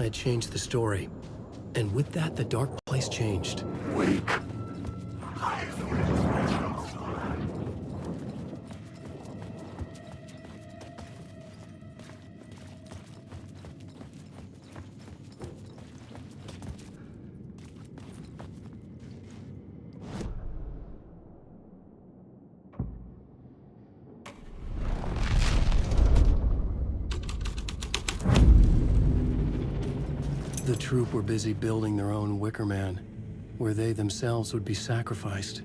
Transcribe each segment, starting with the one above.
I had changed the story. And with that, the dark place changed. Wake. The troop were busy building their own Wicker Man, where they themselves would be sacrificed.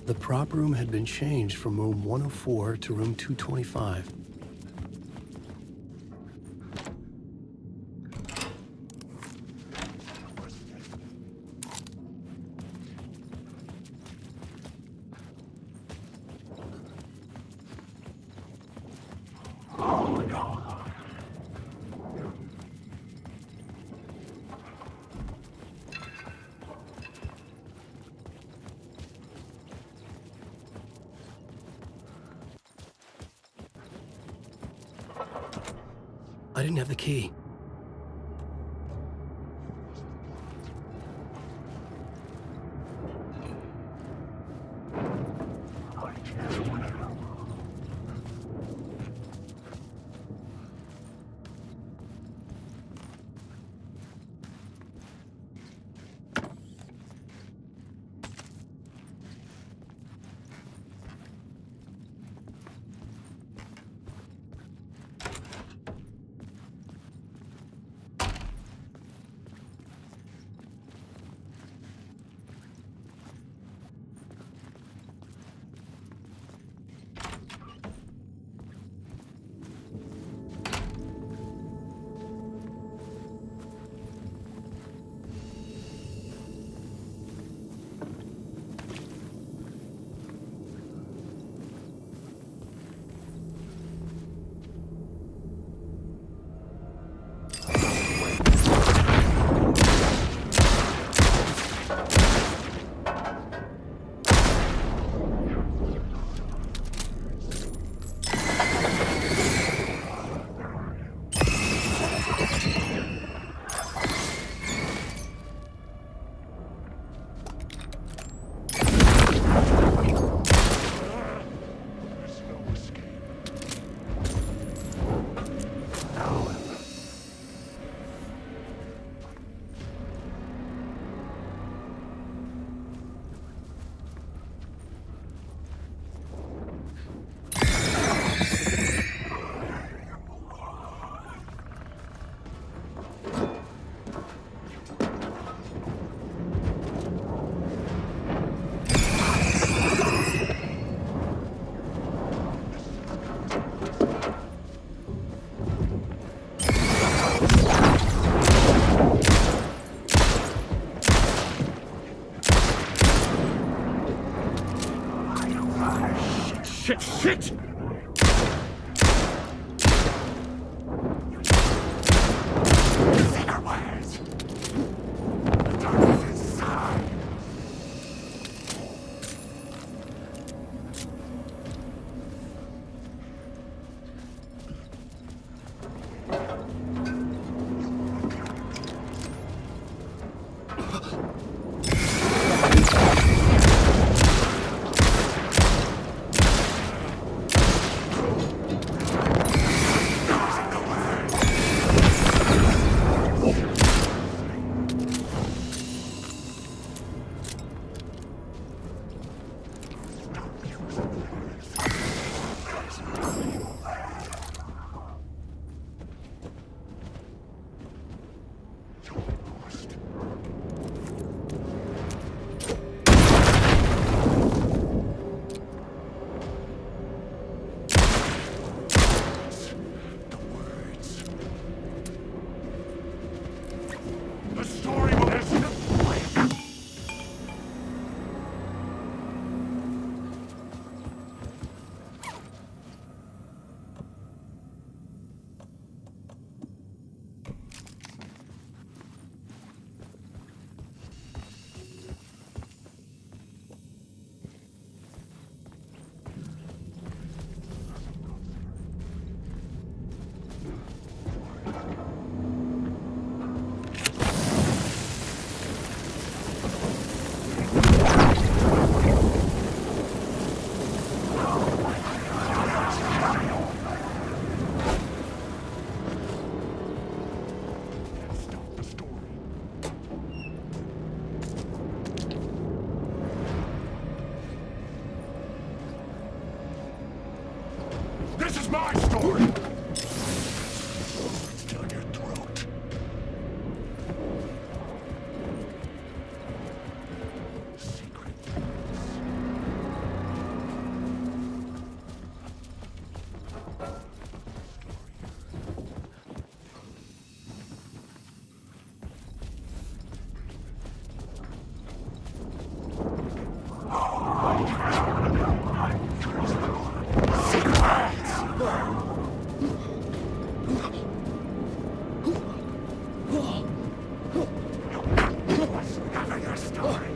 The prop room had been changed from room 104 to room 225. I didn't have the key. Shit! my story! It's down your throat. Secret. Your story.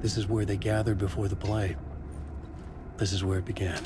This is where they gathered before the play. This is where it began.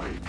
Awake.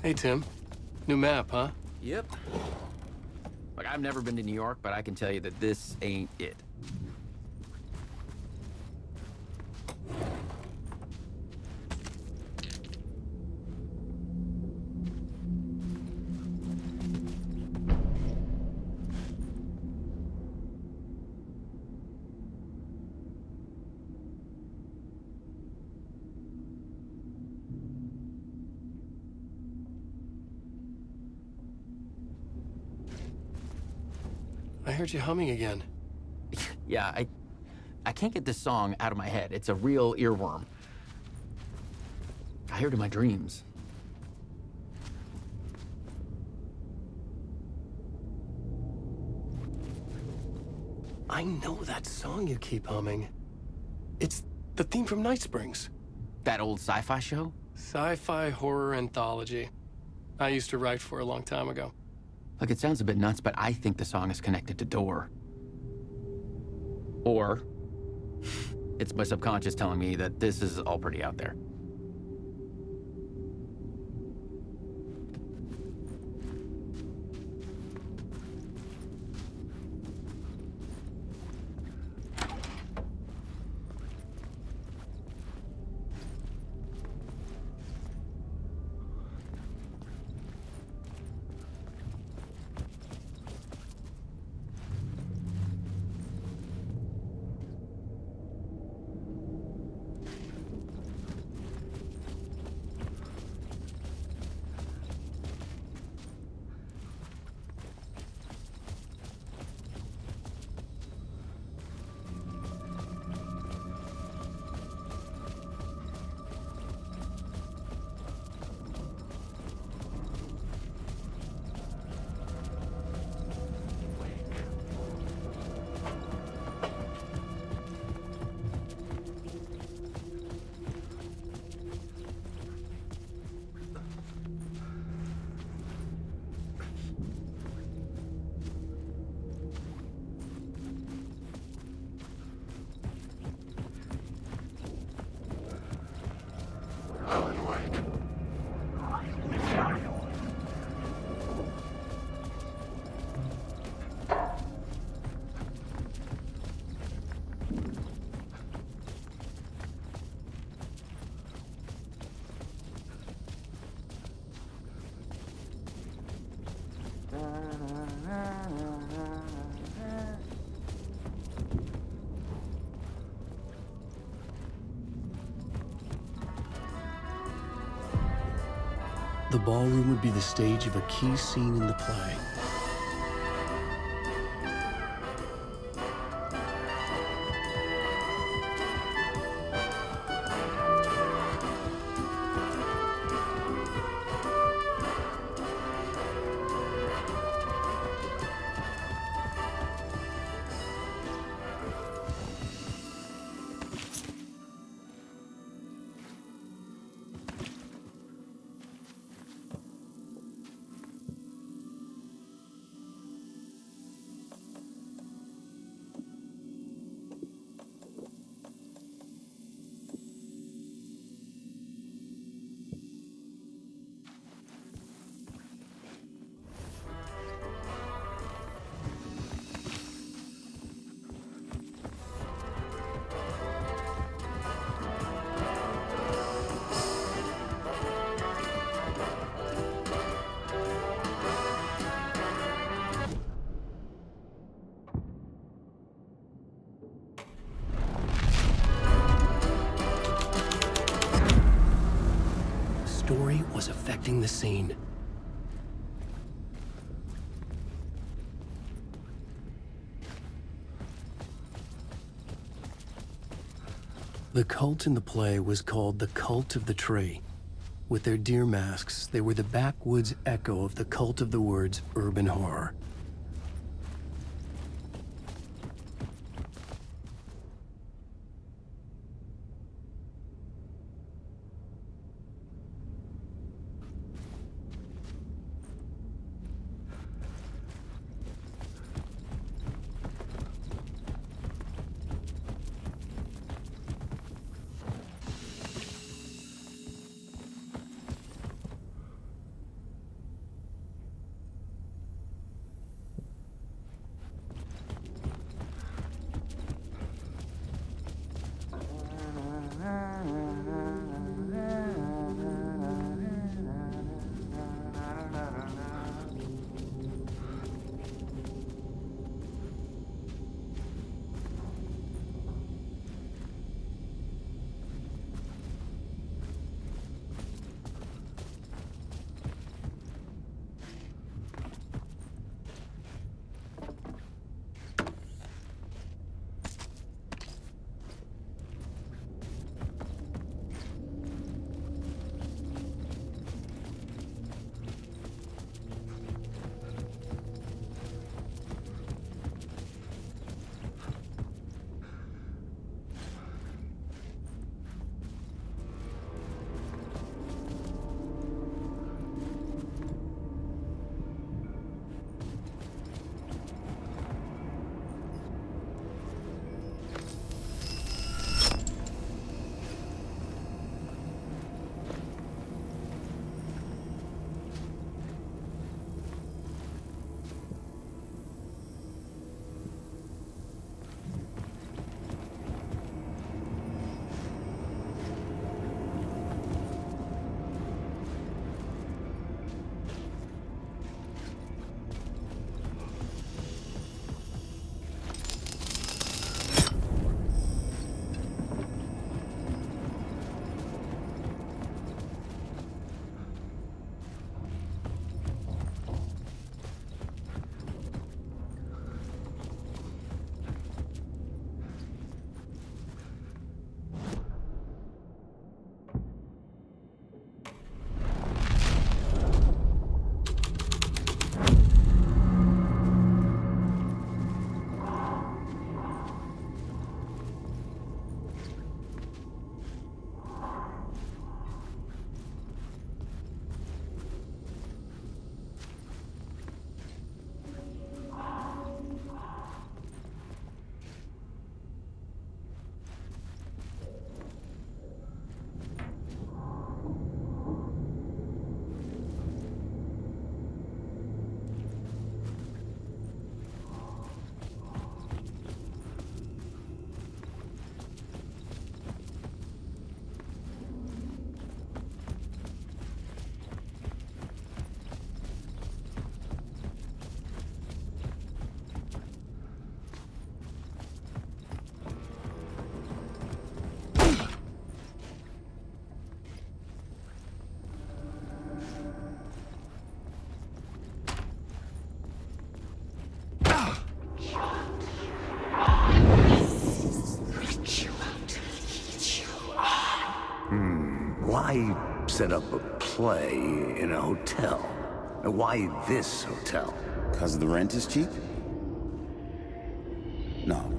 Hey, Tim. New map, huh? Yep. Like, I've never been to New York, but I can tell you that this ain't it. I heard you humming again. Yeah, I can't get this song out of my head. It's a real earworm. I hear it in my dreams. I know that song you keep humming. It's the theme from Night Springs. That old sci-fi show? Sci-fi horror anthology. I used to write for a long time ago. Look, it sounds a bit nuts, but I think the song is connected to Door. Or it's my subconscious telling me that this is all pretty out there. The ballroom would be the stage of a key scene in the play. Story was affecting the scene. The cult in the play was called the Cult of the Tree. With their deer masks, they were the backwoods echo of the cult of the word's urban horror. Why set up a play in a hotel? And why this hotel? Because the rent is cheap? No.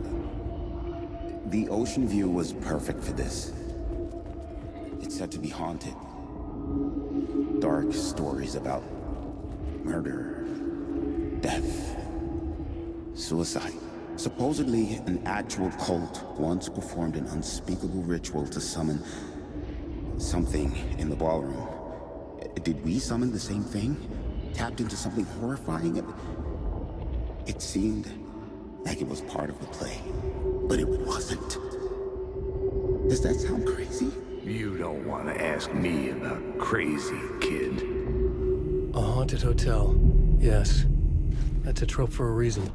The ocean view was perfect for this. It's said to be haunted. Dark stories about murder, death, suicide. Supposedly, an actual cult once performed an unspeakable ritual to summon something in the ballroom. Did we summon the same thing? Tapped into something horrifying? It seemed like it was part of the play, but it wasn't. Does that sound crazy? You don't want to ask me about crazy, kid. A haunted hotel. Yes. That's a trope for a reason.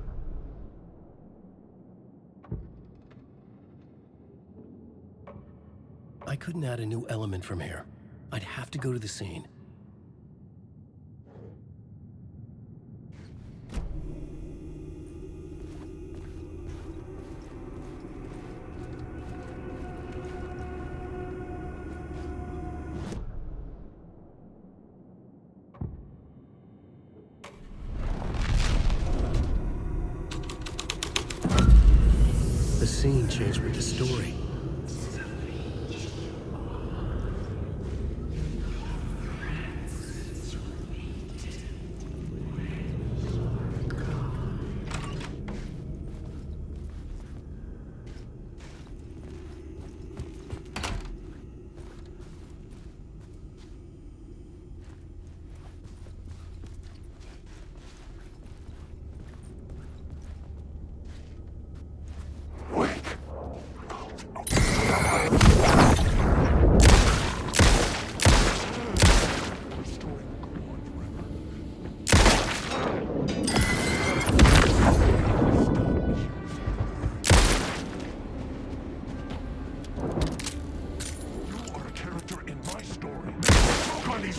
I couldn't add a new element from here. I'd have to go to the scene. The scene changed with the story.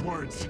Words.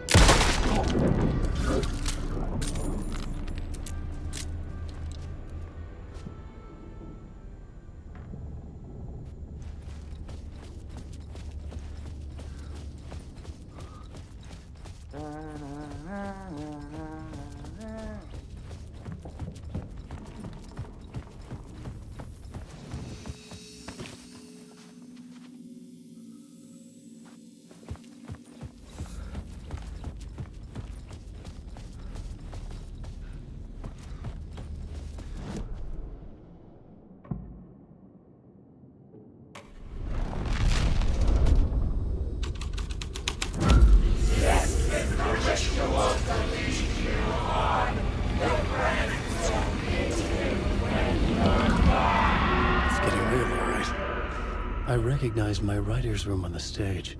I recognized my writer's room on the stage.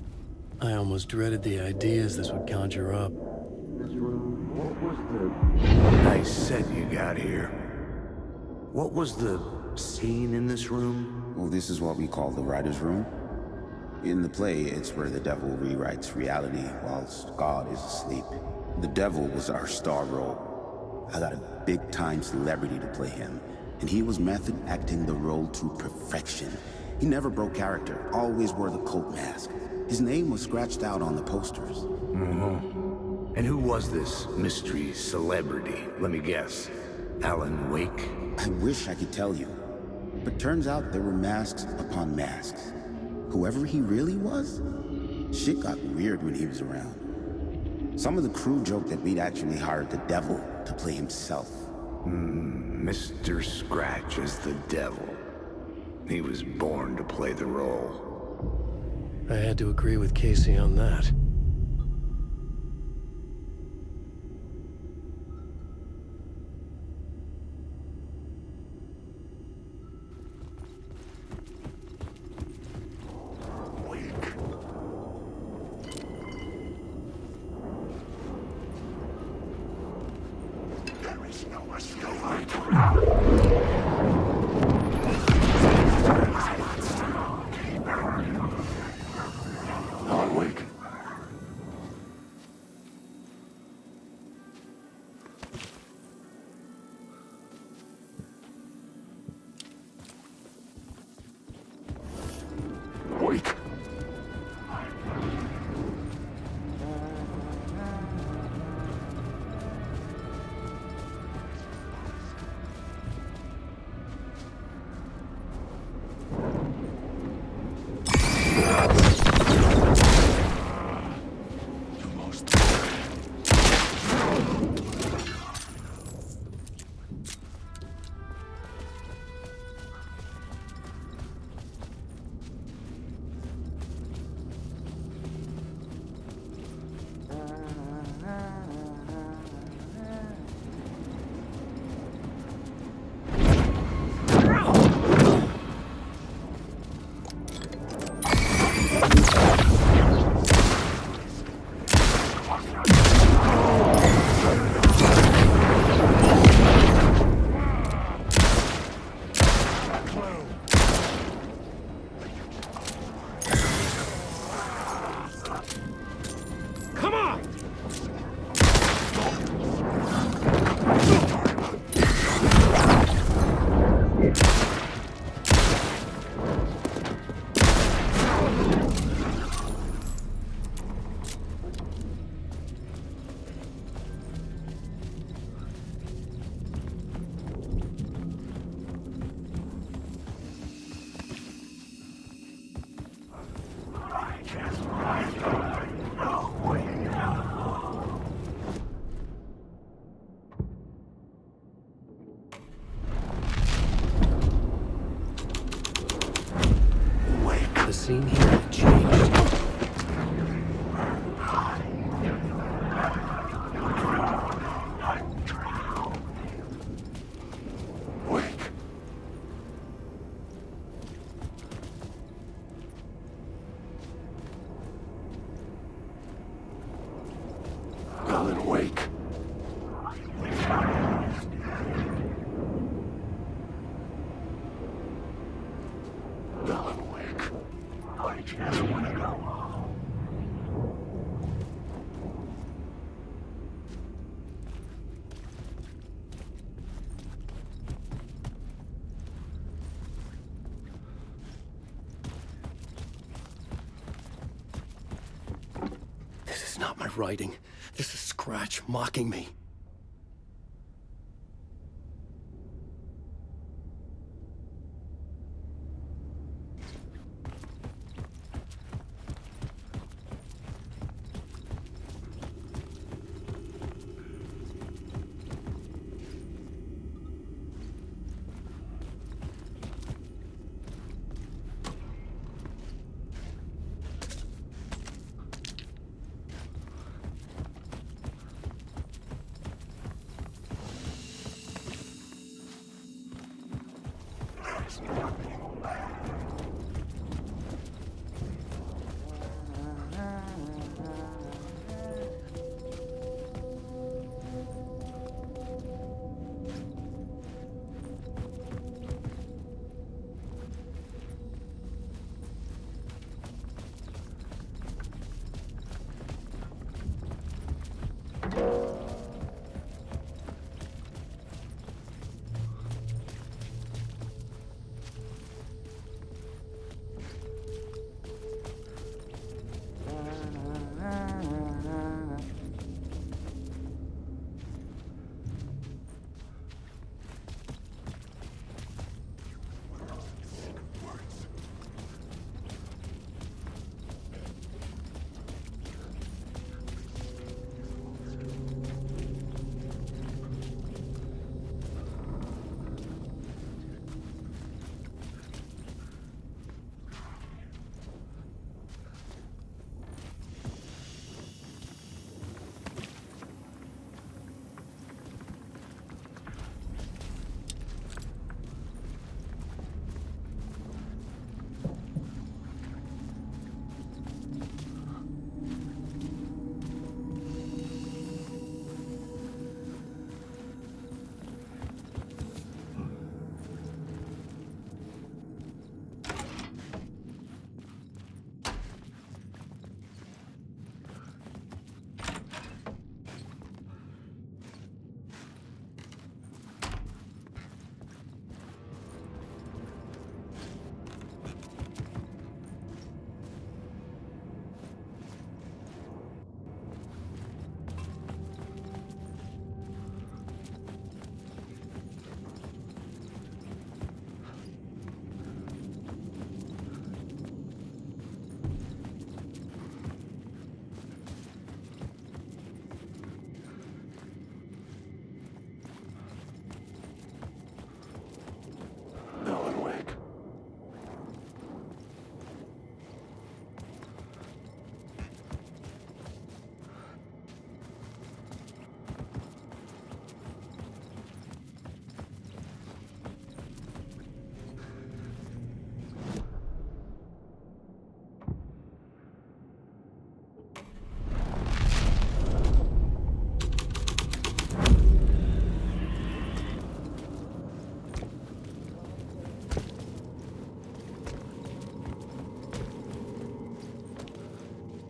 I almost dreaded the ideas this would conjure up. Nice set you got here. What was the scene in this room? Well, this is what we call the writer's room. In the play, it's where the devil rewrites reality whilst God is asleep. The devil was our star role. I got a big-time celebrity to play him, and he was method acting the role to perfection. He never broke character, always wore the cult mask. His name was scratched out on the posters. Mm-hmm. And who was this mystery celebrity? Let me guess. Alan Wake? I wish I could tell you, but turns out there were masks upon masks. Whoever he really was, shit got weird when he was around. Some of the crew joked that we'd actually hired the devil to play himself. Mr. Scratch as the devil. He was born to play the role. I had to agree with Casey on that. There is no escape. Alan Wake, The scene here had changed. Wake. Alan, wake. Alan, wake. I just want to go home. This is not my writing. This is Scratch mocking me.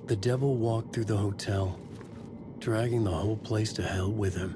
The devil walked through the hotel, dragging the whole place to hell with him.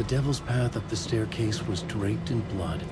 The devil's path up the staircase was draped in blood.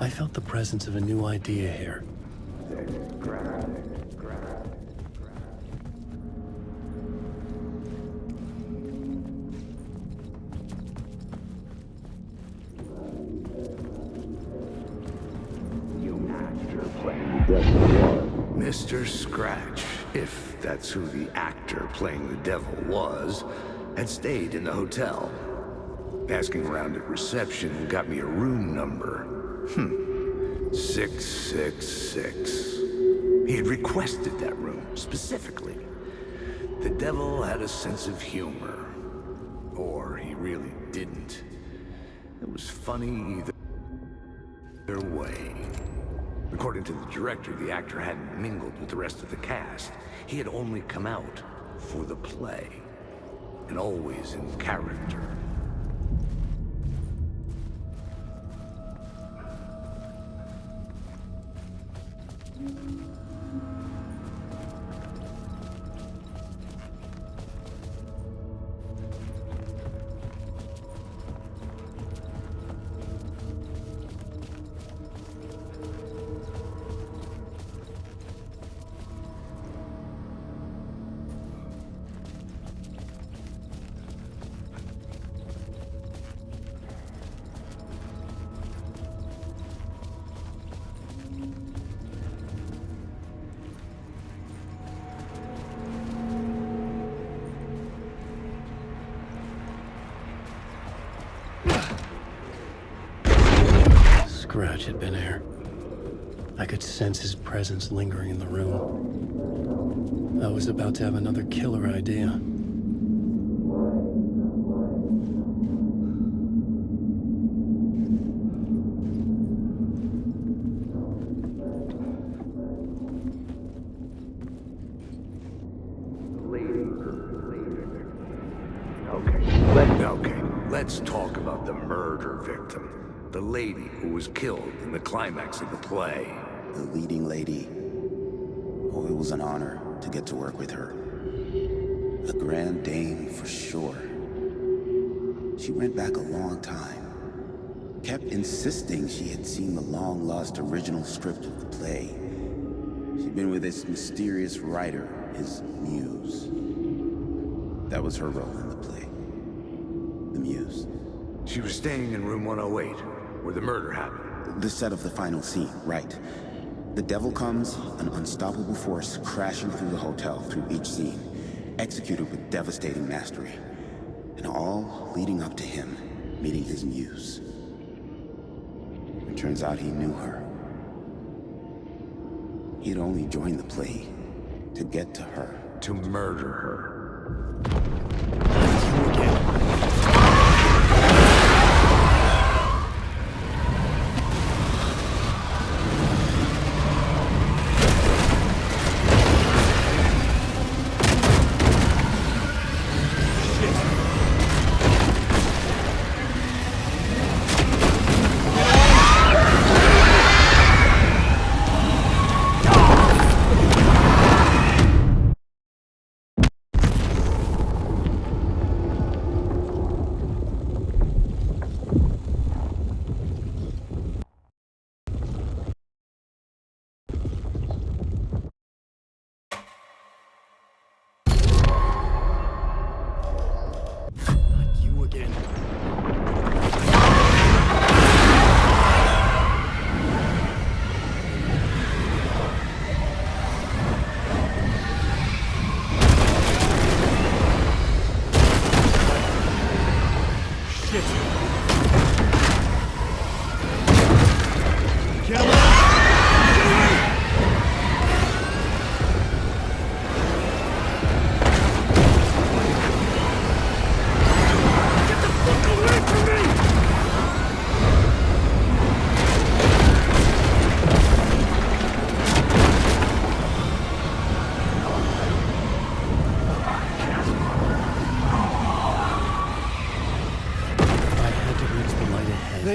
I felt the presence of a new idea here. Mr. Scratch, if that's who the actor playing the devil was, had stayed in the hotel. Asking around at reception got me a room number. 666. He had requested that room, specifically. The devil had a sense of humor. Or he really didn't. It was funny either way. According to the director, the actor hadn't mingled with the rest of the cast. He had only come out for the play. And always in character. Scratch had been here. I could sense his presence lingering in the room. I was about to have another killer idea. Let's talk about the murder victim. The lady who was killed in the climax of the play. The leading lady. Oh, it was an honor to get to work with her. A grand dame for sure. She went back a long time. Kept insisting she had seen the long-lost original script of the play. She'd been with this mysterious writer, his muse. That was her role in the play. The muse. She was staying in room 108, where the murder happened. The set of the final scene, right. The devil comes, an unstoppable force crashing through the hotel through each scene, executed with devastating mastery. And all leading up to him meeting his muse. It turns out he knew her. He'd only joined the play to get to her. To murder her.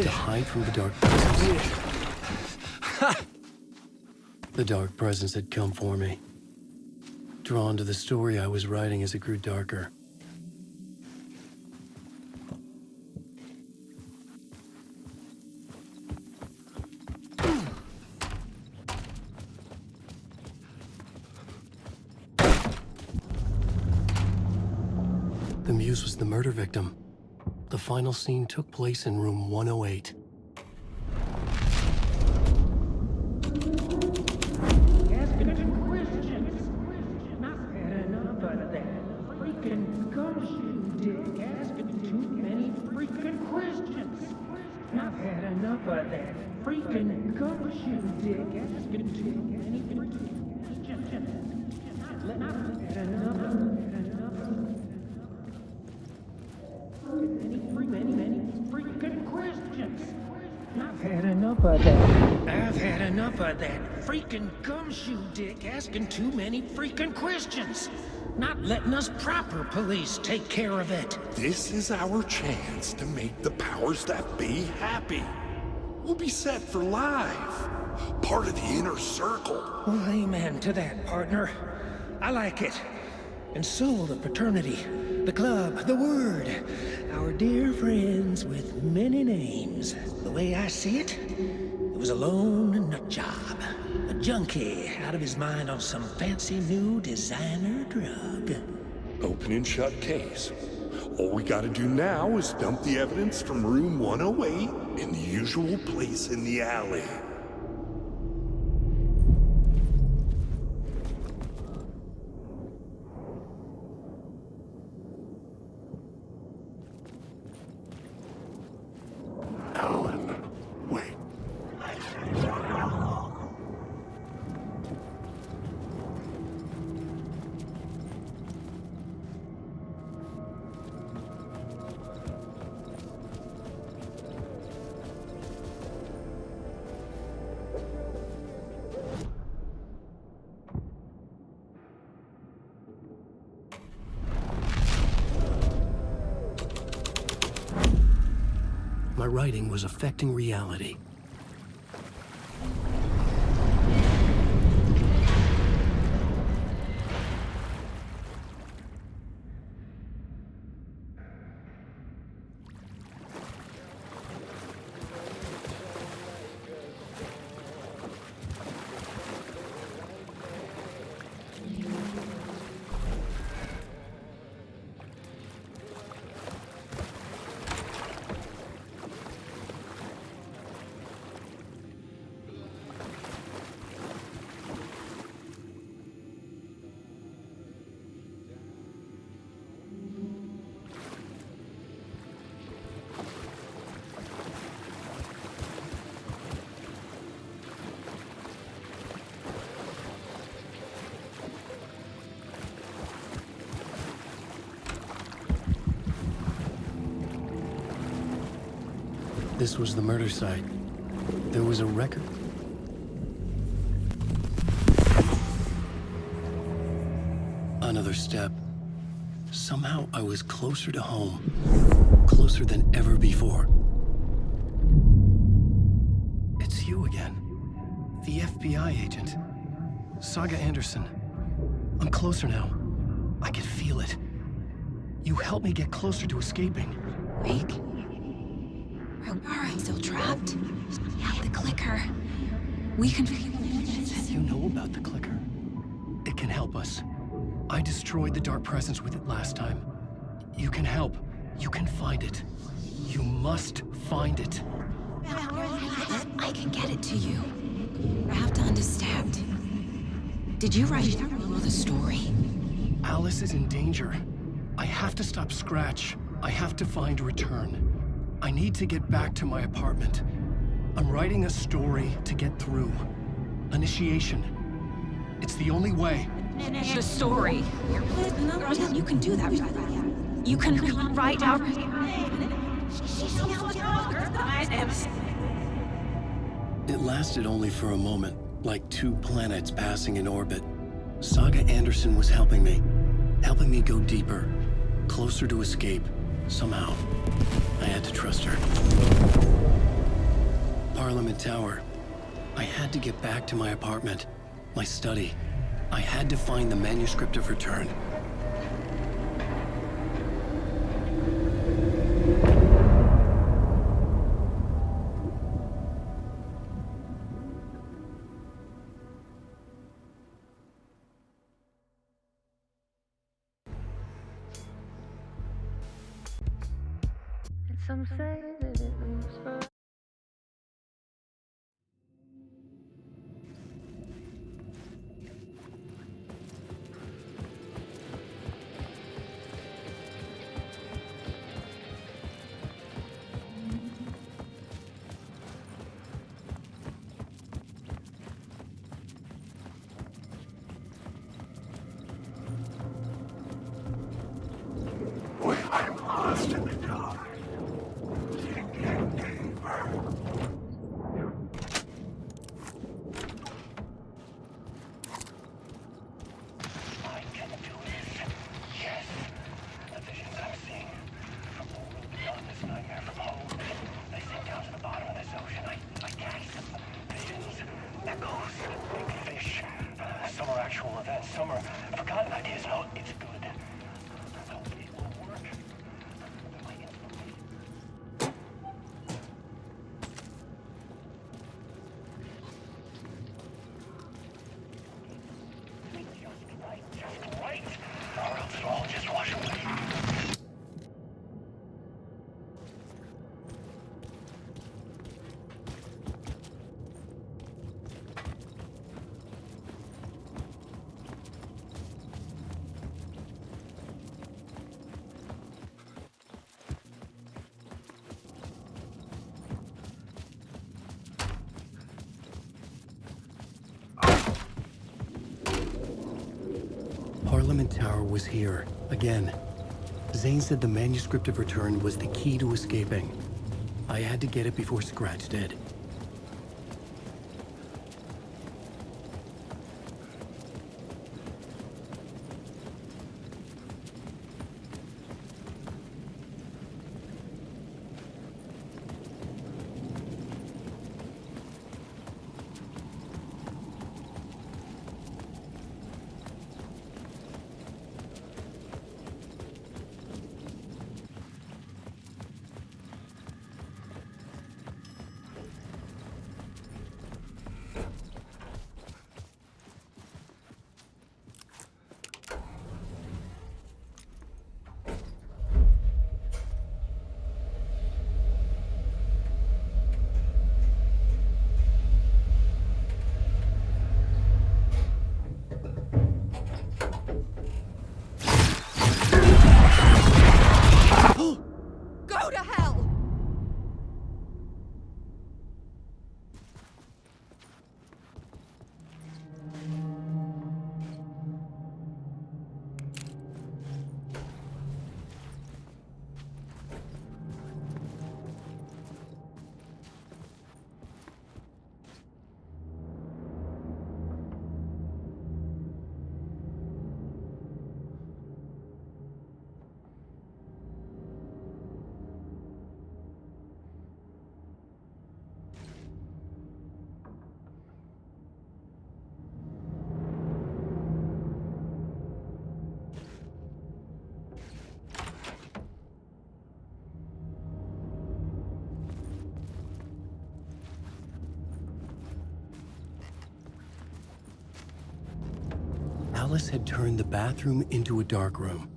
To hide from the dark presence. The dark presence had come for me. Drawn to the story I was writing as it grew darker. The muse was the murder victim. The final scene took place in room 108. I've had enough of that freaking gumshoe dick asking too many freaking questions. Not letting us proper police take care of it. This is our chance to make the powers that be happy. We'll be set for life. Part of the inner circle. Well, amen to that, partner. I like it. And so the fraternity, the club, the word. Our dear friends with many names. The way I see it, it was a lone nut job. A junkie out of his mind on some fancy new designer drug. Open and shut case. All we gotta do now is dump the evidence from room 108 in the usual place in the alley. Alan, wait. writing was affecting reality. This was the murder site. There was a record. Another step. Somehow I was closer to home. Closer than ever before. It's you again. The FBI agent. Saga Anderson. I'm closer now. I can feel it. You helped me get closer to escaping. Wake? Are I still trapped? We have the clicker. We can... You know about the clicker. It can help us. I destroyed the dark presence with it last time. You can help. You can find it. You must find it. I can get it to you. I have to understand. Did you write the story? Alice is in danger. I have to stop Scratch. I have to find Return. I need to get back to my apartment. I'm writing a story to get through. Initiation. It's the only way. The story. You can do that. You can write out... It lasted only for a moment, like two planets passing in orbit. Saga Anderson was helping me go deeper, closer to escape, somehow. I had to trust her. Parliament Tower. I had to get back to my apartment, my study. I had to find the manuscript of Return. Some say that it moves for I'm lost in the dark. Some are actual events, some are forgotten ideas. No, it's good. I hope it will work. Just right, or else it'll all just wash away. Parliament Tower was here, again. Zane said the manuscript of Return was the key to escaping. I had to get it before Scratch did. Alice had turned the bathroom into a dark room.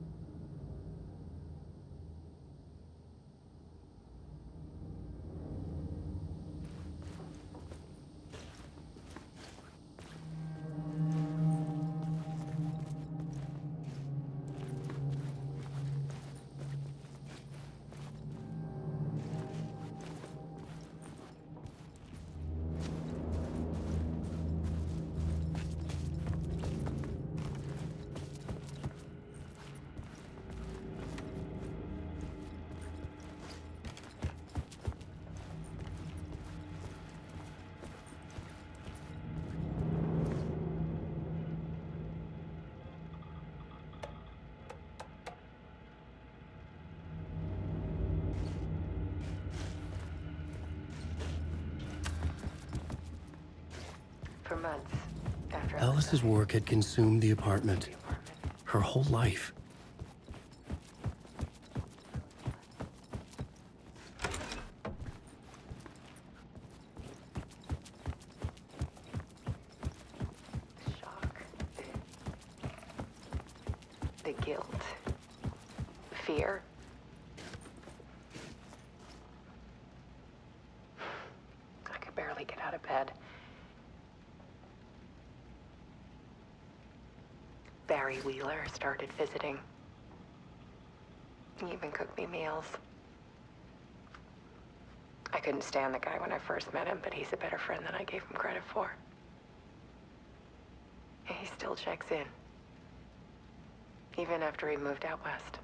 For months after Alice's work had consumed the apartment. Her whole life. shock, the guilt, fear. I could barely get out of bed. Barry Wheeler started visiting. He even cooked me meals. I couldn't stand the guy when I first met him, but he's a better friend than I gave him credit for. And he still checks in. Even after he moved out west.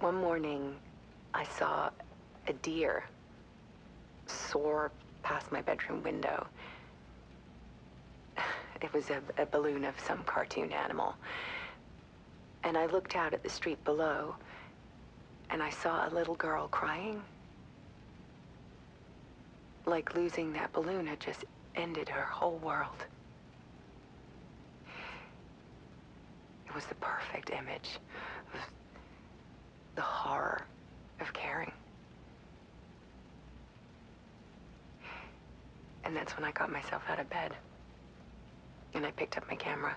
One morning, I saw a deer soar past my bedroom window. It was a balloon of some cartoon animal. And I looked out at the street below, and I saw a little girl crying. Like losing that balloon had just ended her whole world. It was the perfect image of the horror of caring. And that's when I got myself out of bed. And I picked up my camera.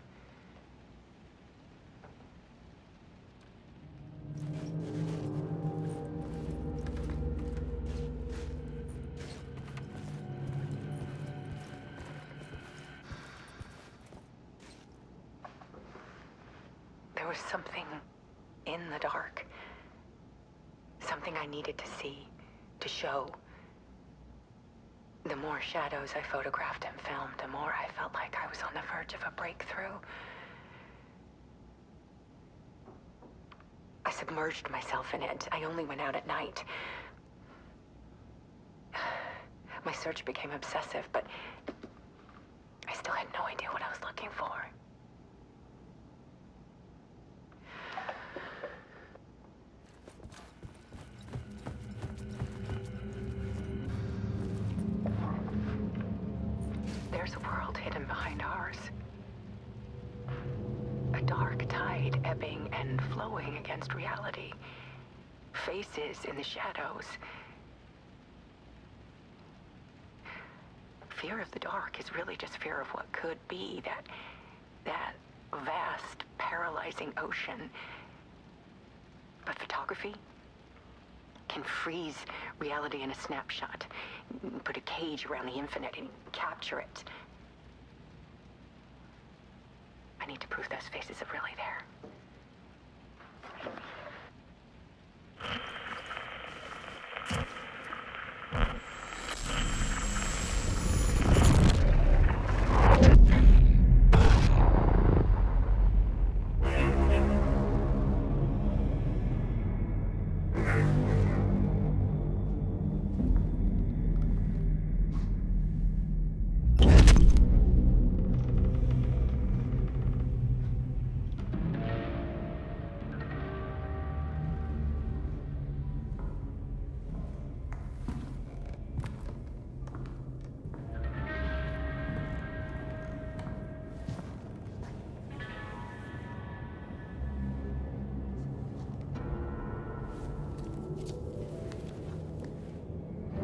There was something in the dark. Something I needed to see, to show. The more shadows I photographed and filmed, the more I felt like I was on the verge of a breakthrough. I submerged myself in it. I only went out at night. My search became obsessive, but I still had no idea what I was looking for. There's a world hidden behind ours. A dark tide ebbing and flowing against reality. Faces in the shadows. Fear of the dark is really just fear of what could be, that vast, paralyzing ocean. But photography can freeze reality in a snapshot, put a cage around the infinite and capture it. I need to prove those faces are really there.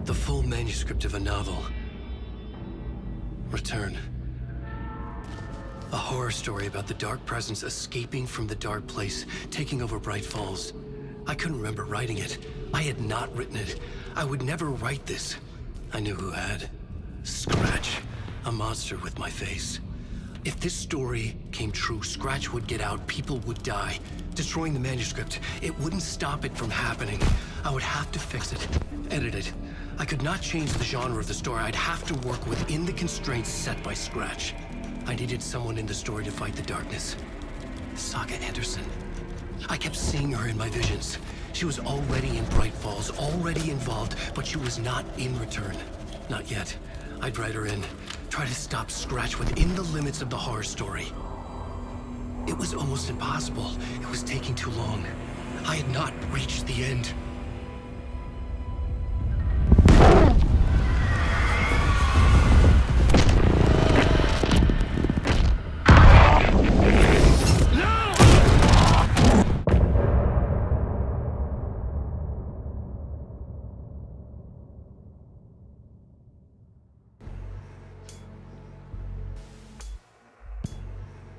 The full manuscript of a novel. Return. A horror story about the dark presence escaping from the dark place, taking over Bright Falls. I couldn't remember writing it. I had not written it. I would never write this. I knew who had. Scratch. A monster with my face. If this story came true, Scratch would get out, people would die. Destroying the manuscript, it wouldn't stop it from happening. I would have to fix it, edit it. I could not change the genre of the story. I'd have to work within the constraints set by Scratch. I needed someone in the story to fight the darkness. Saga Anderson. I kept seeing her in my visions. She was already in Bright Falls, already involved, but she was not in Return. Not yet. I'd write her in, try to stop Scratch within the limits of the horror story. It was almost impossible. It was taking too long. I had not reached the end.